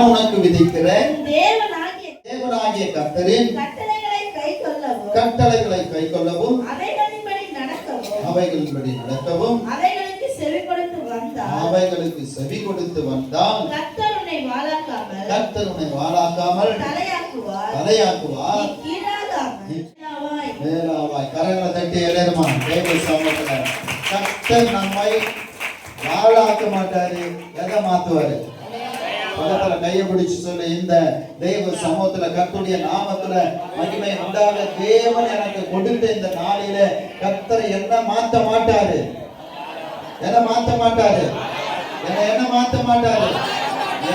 உனக்கு விதிக்கிற தேவனாகிய கர்த்தரின் கட்டளைகளை கைக்கொள்ளவும் அவைகளின்படி நடக்கவும் அவைகளுக்கு செவி கொடுத்து வந்தால் கர்த்தர் உன்னை வாளாக்காமல் தலையாக்குவார். மேலாவாய். கரங்களை தட்டி எழுதுமா தேவ சமூகத்துல. கர்த்தர் நம்மை வாளாக்க மாட்டாரு, எதை மாத்துவாரு? பக்கத்துல கையை பிடிச்சு சொல்லு, இந்த தெய்வ சமூகத்துல கர்த்தருடைய நாமத்துல மகிமை உண்டாக தேவன் எனக்கு கொடுத்த இந்த நாளில கர்த்தர் என்ன மாத்த மாட்டாரு, என்ன மாத்த மாட்டாரு, என்ன மாத்த மாட்டாரு,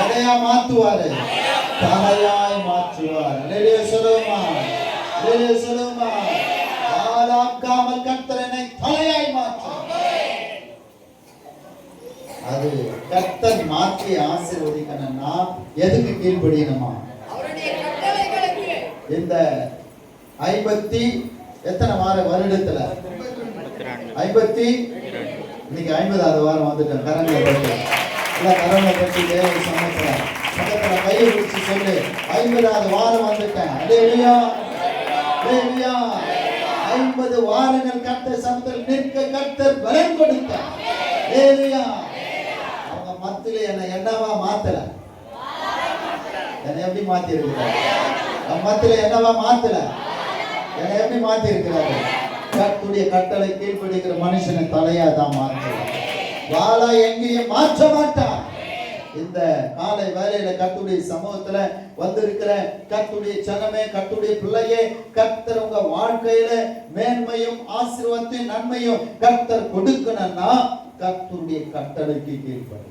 எதையா மாத்துவாரு? தலையாய் மாற்றுவார். அல்லேலூயா சொல்லுமா, அல்லேலூயா சொல்லுமா. ஆளாக்காமல் கர்த்தர் என்னை தலையாய் மாற்றுவார். அது கர்த்தர் மாற்றி ஆசீர்வதிக்கணும்னா எதுக்கு கீழ்ப்படியணுமா? இந்த 50 எத்தனை வருடத்துல 50 இன்னைக்கு 50வது வாரம் வந்துட்டோம். கரங்களை பற்றி தேவ சமூகத்துல பக்கத்துல கையை பிடிச்சு சொல்லு, 50வது வாரம் வந்துட்டேன். அல்லேலூயா, அல்லேலூயா. 50 வாரங்கள் கர்த்தர் சமூகத்தில் நிற்க கர்த்தர் பலன் கொடுத்தார். அல்லேலூயா. அவங்க மத்தியில என்னவா மாத்தல, என்னை எப்படி மாத்தி இருக்கிறார்? மத்தியில என்னவா மாத்தல, என்னை எப்படி மாத்தி இருக்கிறாரு? கர்த்தருடைய கட்டளை கீழ்ப்படிக்கிற மனுஷனை தலையா தான் மாற்றுவார். வாளா எங்கேயும் மாற்ற மாட்டார். இந்த காலை வேளையில கர்த்தருடைய சமூகத்துல வந்திருக்கிற கர்த்தருடைய ஜனமே, கர்த்தருடைய பிள்ளையே, கர்த்தர் உங்க வாழ்க்கையில மேன்மையும் ஆசீர்வாதத்தையும் நன்மையும் கர்த்தர் கொடுக்கணும்னா கர்த்தருடைய கட்டளைக்கு கீழ்ப்படி.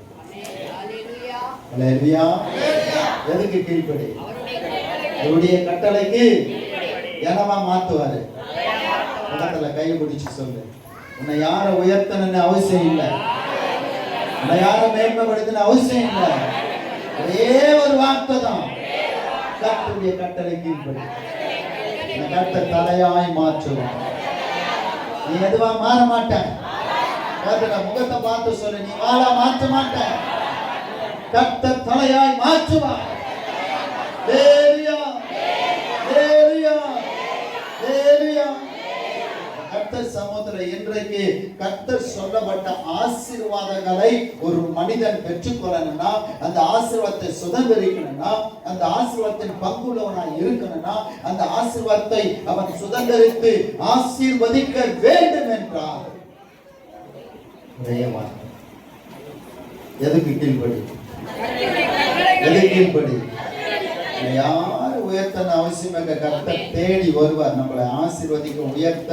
அல்லேலூயா. எதுக்கு கீழ்ப்படி? அவருடைய கட்டளைக்கு என்னவா மாத்துவாரு? பக்கத்துல கையை பிடிச்சு சொல்லு, உன்னை யார உயர்த்தணும்னு அவசியம் இல்லை, உன்னை யார மேன்மைப்படுத்தணும் அவசியம் இல்லை. ஒரே ஒரு வார்த்தை தான், கர்த்தருடைய கட்டளை கீழ்ப்படி. கர்த்தர் தலையாய் மாற்றுவார். நீ எதுவா மாற மாட்டேன். முகத்தை பார்த்து சொல்லு, நீ வாழா மாற்ற மாட்டேன். கர்த்தர் தலையாய் மாற்றுவார். அல்லேலூயா, அல்லேலூயா, அல்லேலூயா. கர்த்தர் சமூகத்துல இன்றைக்கு கர்த்தர் சொல்லப்பட்ட ஆசீர்வாதங்களை ஒரு மனிதன் பெற்றுக்கொள்ளணும்னா, அந்த ஆசீர்வாதத்தை சுதந்திரிக்கணும்னா, அந்த ஆசீர்வாதத்தின் பங்குள்ளவனாய் இருக்கணும்னா, அந்த ஆசீர்வாதத்தை அவன் சுதந்திரித்து ஆசீர்வதிக்க வேண்டும் என்றார். எதுக்கு கீழ்ப்படி? எதுக்கு கீழ்ப்படி? யாரு உயர்த்தன அவசியம் இல்லை. கர்த்தர் தேடி வருவார். நம்மளை ஆசீர்வதிக்க உயர்த்த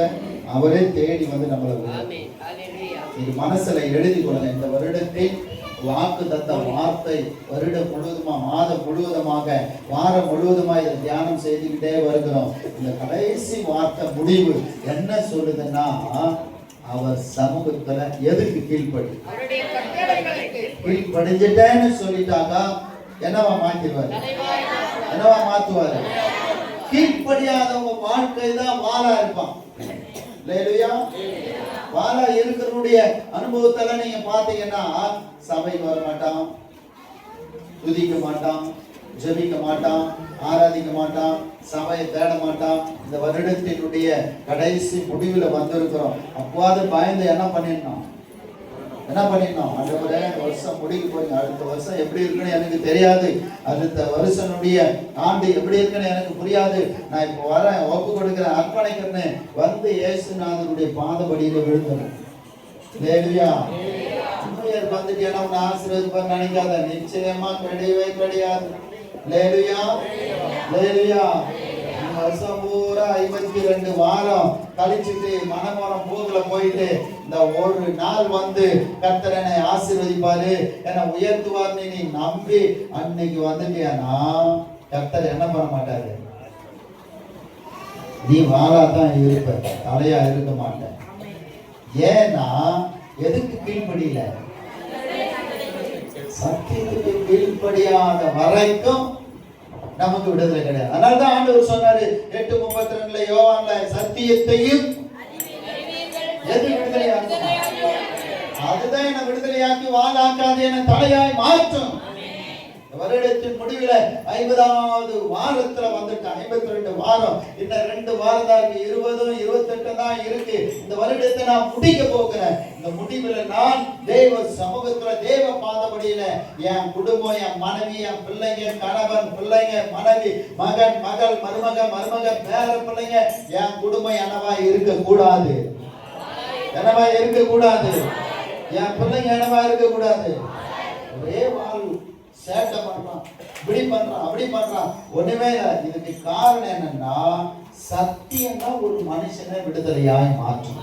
அவரே தேடி வந்து நம்மளை இது மனசுல எழுதி கொள்ளுங்க. இந்த வருடத்தில் வாக்கு தத்த வார்த்தை வருடம் முழுவதுமா, மாதம் முழுவதுமாக, வாரம் முழுவதுமா இதை தியானம் செய்துக்கிட்டே வருகிறோம். இந்த கடைசி வார்த்தை முடிவு என்ன சொல்லுதுன்னா, அவர் சமூகத்துல எதுக்கு கீழ்ப்படி? கீழ்ப்படிஞ்சிட்டேன்னு சொல்லிட்டாக்கா என்னவா மாத்திடுவாரு, என்னவா மாத்துவாரு? கீழ்ப்படியாதவங்க வாழ்க்கை தான் வாளா இருப்பான். அல்லேலூயா. வாளா இருக்கிறவனுடைய அனுபவத்துல நீங்க பாத்தீங்கன்னா, சபைக்கு வர மாட்டான், துதிக்க மாட்டான், ஜெபிக்க மாட்டான், ஆராதிக்க மாட்டான், சபையை தேட மாட்டான். இந்த வருடத்தினுடைய கடைசி முடிவுல வந்திருக்கிறோம். அப்போது பயந்து என்ன பண்ணிடணும், ஆண்டவரே வருஷம் முடிக்க போய் அடுத்த வருஷம் எப்படி இருக்குன்னு எனக்கு தெரியாது, அடுத்த வருஷனுடைய ஆண்டு எப்படி இருக்குன்னு எனக்கு புரியாது, நான் இப்போ வரேன், ஒப்பு கொடுக்கிறேன், அர்ப்பணிக்கிறேன்னு வந்து இயேசுநாதனுடைய பாதபடியில விழுந்தணும். அல்லேலூயா. வந்துட்டு என்ன உன்னை ஆசீர்வதிப்பார் நினைக்காத, நிச்சயமா கிடையவே கிடையாது. அல்லேலூயா, அல்லேலூயா. வருஷம் பூரா 52 வாரம் கழிச்சுட்டு மனமோரம் பூதுல போயிட்டு இந்த ஒரு நாள் வந்து கர்த்தர் என்னை ஆசீர்வதிப்பாரு, என்னை உயர்த்துவார் நீ நம்பி அன்னைக்கு வந்துட்டியானா கர்த்தர் என்ன பண்ண மாட்டாரு? நீ வாளா தான் இருப்ப, தலையா இருக்க மாட்ட. ஏன்னா எதுக்கு கீழ்ப்படியில? சத்தியத்துக்கு கீழ்ப்படியாத வரைக்கும் நமக்கு விடுதலை கிடையாது. அதனாலதான் ஆண்டவர் சொன்னாரு 8:32 யோவான்ல, சத்தியத்தையும் எது விடுதலையாக்கும், அதுதான் என்ன விடுதலையாக்கி வாழாக்காது, என்ன தலையாய் மாற்றும். வருடத்தின் முடிவில் 50வது வாரத்துல வந்துட்டு 52 வாரம், இன்னும் 2 வாரம் தான் இருக்கு, 20 28 தான் இருக்கு. இந்த வருடத்தை நான் முடிக்க போகிறேன். இந்த முடிவில் நான் தேவ சமூகத்துல தேவ பாதபடியில என் குடும்பம், என் மனைவி, என் பிள்ளைங்க, கணவன், பிள்ளைங்க, மனைவி, மகன், மகள், மருமக, பேர பிள்ளைங்க, என் குடும்பம் என்னவா இருக்க கூடாது, என்னவா இருக்க கூடாது, என் பிள்ளைங்க என்னவா இருக்க கூடாது. ஒரே வாழ் சேட்டை பண்றான், இப்படி பண்றான், அப்படி பண்றான், ஒண்ணுமே இல்லை. இதுக்கு காரணம் என்னன்னா சத்தியம் தான் ஒரு மனுஷனை விடுதலையாய் மாற்றும்.